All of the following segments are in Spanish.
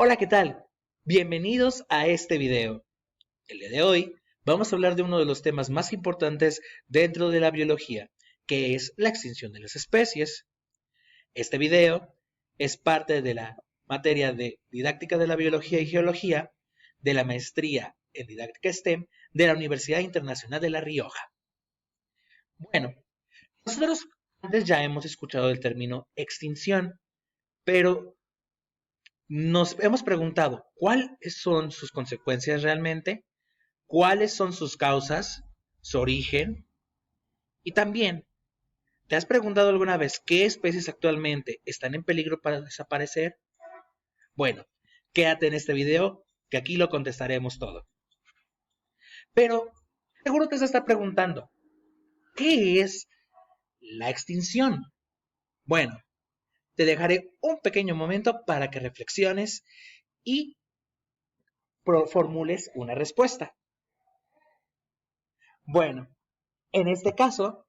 Hola, ¿qué tal? Bienvenidos a este video. El día de hoy vamos a hablar de uno de los temas más importantes dentro de la biología, que es la extinción de las especies. Este video es parte de la materia de didáctica de la biología y geología de la maestría en didáctica STEM de la Universidad Internacional de La Rioja. Bueno, nosotros antes ya hemos escuchado el término extinción, pero nos hemos preguntado cuáles son sus consecuencias realmente, cuáles son sus causas, su origen, y también, ¿te has preguntado alguna vez qué especies actualmente están en peligro para desaparecer? Bueno, quédate en este video que aquí lo contestaremos todo. Pero seguro te estás preguntando, ¿qué es la extinción? Bueno, te dejaré un pequeño momento para que reflexiones y formules una respuesta. Bueno, en este caso,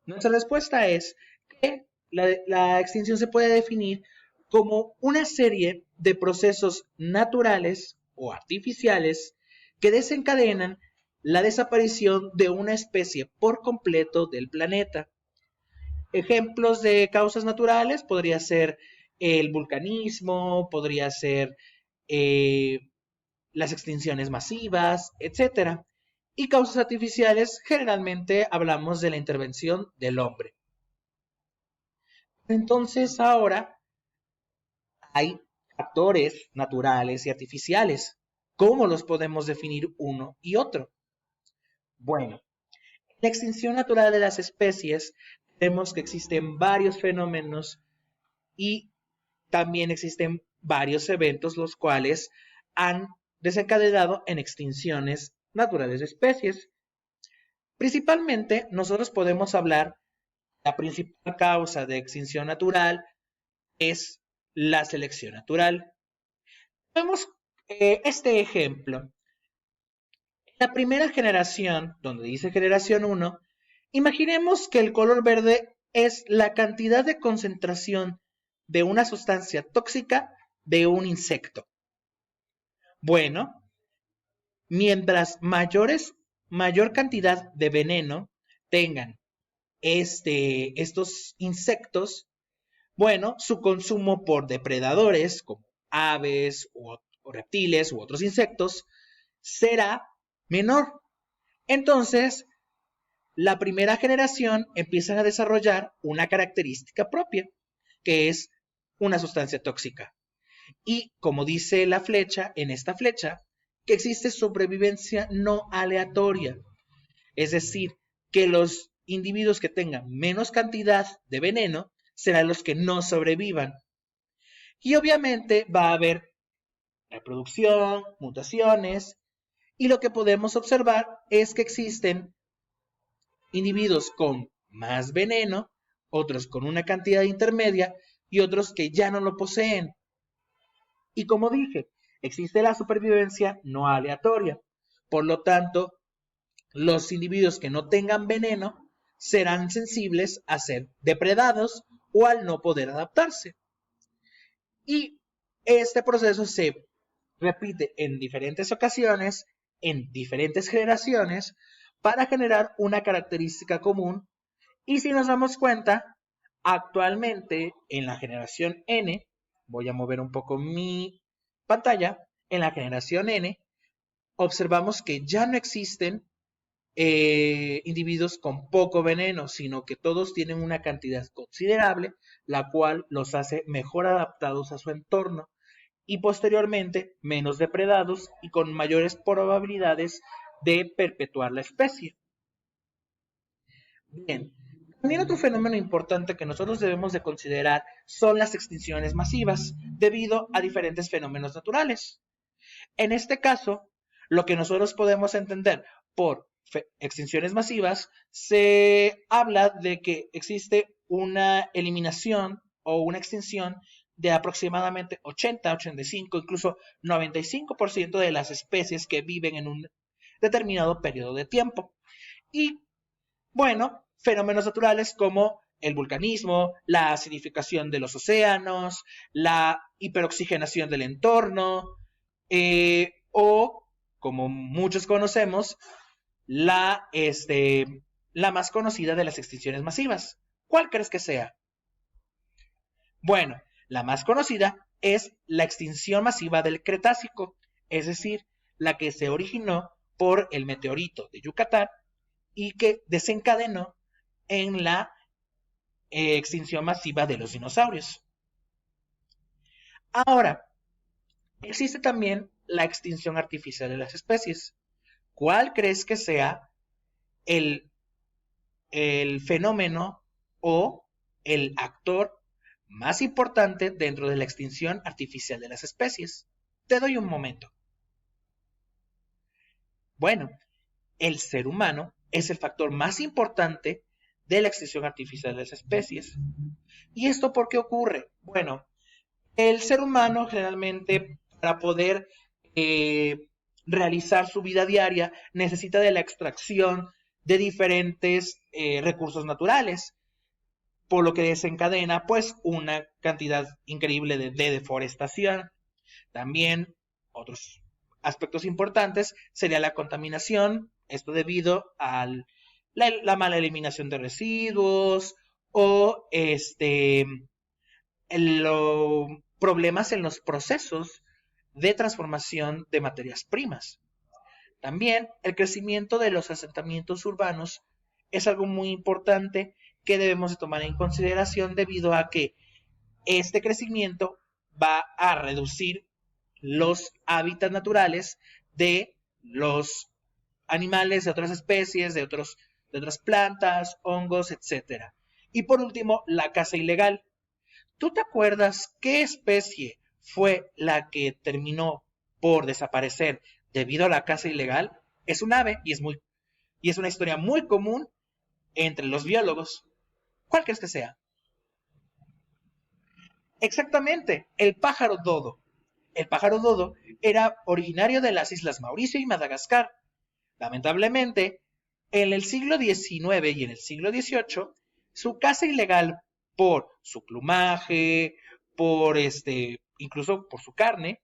nuestra respuesta es que la extinción se puede definir como una serie de procesos naturales o artificiales que desencadenan la desaparición de una especie por completo del planeta. Ejemplos de causas naturales podría ser el vulcanismo, podría ser eh, las extinciones masivas, etcétera. Y causas artificiales, generalmente hablamos de la intervención del hombre. Entonces ahora hay factores naturales y artificiales. ¿Cómo los podemos definir uno y otro? Bueno, en la extinción natural de las especies vemos que existen varios fenómenos y también existen varios eventos los cuales han desencadenado en extinciones naturales de especies. Principalmente, nosotros podemos hablar, la principal causa de extinción natural es la selección natural. Vemos este ejemplo. La primera generación, donde dice generación 1, imaginemos que el color verde es la cantidad de concentración de una sustancia tóxica de un insecto. Bueno, mientras mayor cantidad de veneno tengan estos insectos, bueno, su consumo por depredadores como aves o reptiles u otros insectos será menor. Entonces, la primera generación empieza a desarrollar una característica propia, que es una sustancia tóxica. Y como dice la flecha, en esta flecha, que existe sobrevivencia no aleatoria. Es decir, que los individuos que tengan menos cantidad de veneno serán los que no sobrevivan. Y obviamente va a haber reproducción, mutaciones, y lo que podemos observar es que existen individuos con más veneno, otros con una cantidad intermedia y otros que ya no lo poseen. Y como dije, existe la supervivencia no aleatoria. Por lo tanto, los individuos que no tengan veneno serán sensibles a ser depredados o al no poder adaptarse. Y este proceso se repite en diferentes ocasiones, en diferentes generaciones, para generar una característica común. Y si nos damos cuenta, actualmente en la generación N, voy a mover un poco mi pantalla, en la generación N, observamos que ya no existen individuos con poco veneno, sino que todos tienen una cantidad considerable, la cual los hace mejor adaptados a su entorno y posteriormente menos depredados y con mayores probabilidades de perpetuar la especie. Bien, también otro fenómeno importante que nosotros debemos de considerar son las extinciones masivas, debido a diferentes fenómenos naturales. En este caso, lo que nosotros podemos entender por extinciones masivas, se habla de que existe una eliminación o una extinción de aproximadamente 80, 85, incluso 95% de las especies que viven en un determinado periodo de tiempo. Y bueno, fenómenos naturales como el vulcanismo, la acidificación de los océanos, la hiperoxigenación del entorno, o, como muchos conocemos, la más conocida de las extinciones masivas. ¿Cuál crees que sea? Bueno, la más conocida es la extinción masiva del Cretácico, es decir, la que se originó por el meteorito de Yucatán y que desencadenó en la extinción masiva de los dinosaurios. Ahora, existe también la extinción artificial de las especies. ¿Cuál crees que sea el, el fenómeno o el actor más importante dentro de la extinción artificial de las especies? Te doy un momento. Bueno, el ser humano es el factor más importante de la extinción artificial de las especies. ¿Y esto por qué ocurre? Bueno, el ser humano generalmente para poder realizar su vida diaria necesita de la extracción de diferentes recursos naturales, por lo que desencadena pues una cantidad increíble de deforestación. También otros aspectos importantes sería la contaminación, esto debido a la mala eliminación de residuos o problemas en los procesos de transformación de materias primas. También el crecimiento de los asentamientos urbanos es algo muy importante que debemos de tomar en consideración debido a que este crecimiento va a reducir los hábitats naturales de los animales, de otras especies, de otras plantas, hongos, etc. Y por último, la caza ilegal. ¿Tú te acuerdas qué especie fue la que terminó por desaparecer debido a la caza ilegal? Es un ave y es una historia muy común entre los biólogos. ¿Cuál crees que sea? Exactamente, el pájaro dodo. El pájaro dodo era originario de las islas Mauricio y Madagascar. Lamentablemente, en el siglo XIX y en el siglo XVIII, su caza ilegal por su plumaje, incluso por su carne,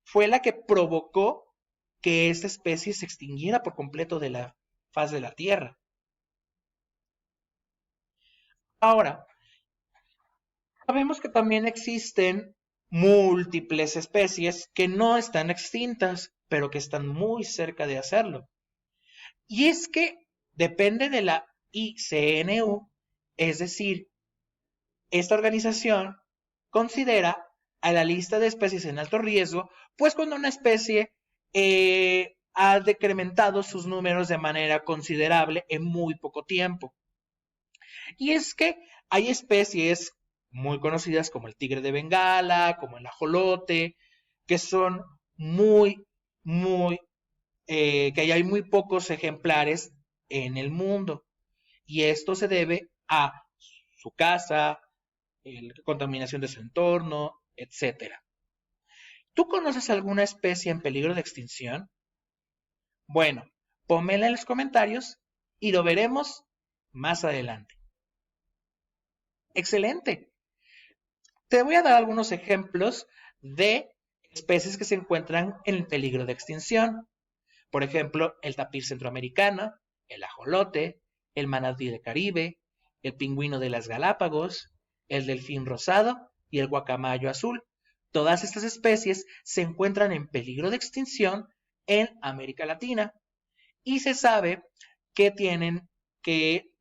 fue la que provocó que esta especie se extinguiera por completo de la faz de la Tierra. Ahora, sabemos que también existen múltiples especies que no están extintas, pero que están muy cerca de hacerlo. Y es que depende de la ICNU, es decir, esta organización considera a la lista de especies en alto riesgo, pues cuando una especie ha decrementado sus números de manera considerable en muy poco tiempo. Y es que hay especies muy conocidas como el tigre de Bengala, como el ajolote, que son que hay muy pocos ejemplares en el mundo. Y esto se debe a su caza, la contaminación de su entorno, etc. ¿Tú conoces alguna especie en peligro de extinción? Bueno, pónmela en los comentarios y lo veremos más adelante. Excelente. Te voy a dar algunos ejemplos de especies que se encuentran en peligro de extinción. Por ejemplo, el tapir centroamericano, el ajolote, el manatí del Caribe, el pingüino de las Galápagos, el delfín rosado y el guacamayo azul. Todas estas especies se encuentran en peligro de extinción en América Latina y se sabe que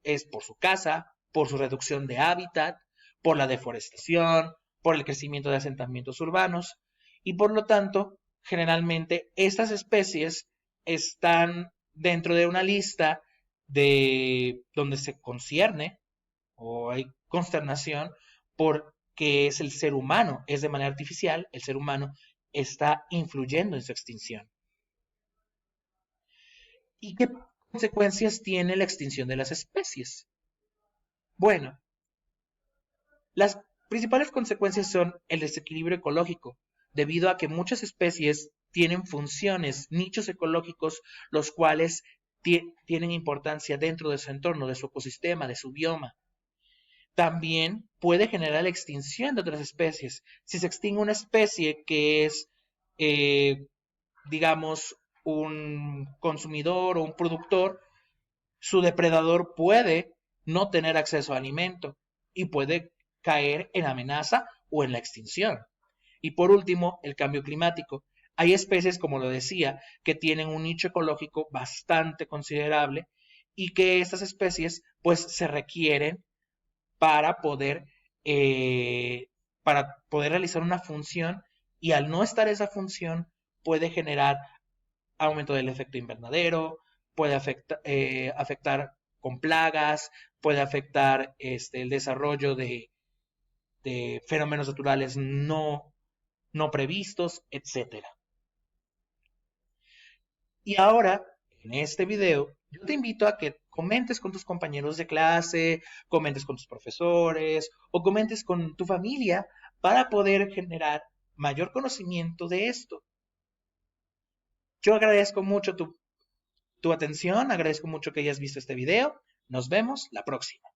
es por su caza, por su reducción de hábitat, por la deforestación, por el crecimiento de asentamientos urbanos y por lo tanto, generalmente estas especies están dentro de una lista de donde se concierne o hay consternación porque es el ser humano, es de manera artificial, el ser humano está influyendo en su extinción. ¿Y qué consecuencias tiene la extinción de las especies? Bueno, las principales consecuencias son el desequilibrio ecológico, debido a que muchas especies tienen funciones, nichos ecológicos, los cuales tienen importancia dentro de su entorno, de su ecosistema, de su bioma. también puede generar la extinción de otras especies. Si se extingue una especie que es, eh, digamos, un consumidor o un productor, su depredador puede no tener acceso a alimento y puede caer en amenaza o en la extinción. Y por último, el cambio climático. Hay especies, como lo decía, que tienen un nicho ecológico bastante considerable y que estas especies pues se requieren para poder, eh, para poder realizar una función, y al no estar esa función puede generar aumento del efecto invernadero, puede afectar con plagas, puede afectar el desarrollo de fenómenos naturales no previstos, etc. Y ahora, en este video, yo te invito a que comentes con tus compañeros de clase, comentes con tus profesores o comentes con tu familia para poder generar mayor conocimiento de esto. Yo agradezco mucho tu atención, agradezco mucho que hayas visto este video. Nos vemos la próxima.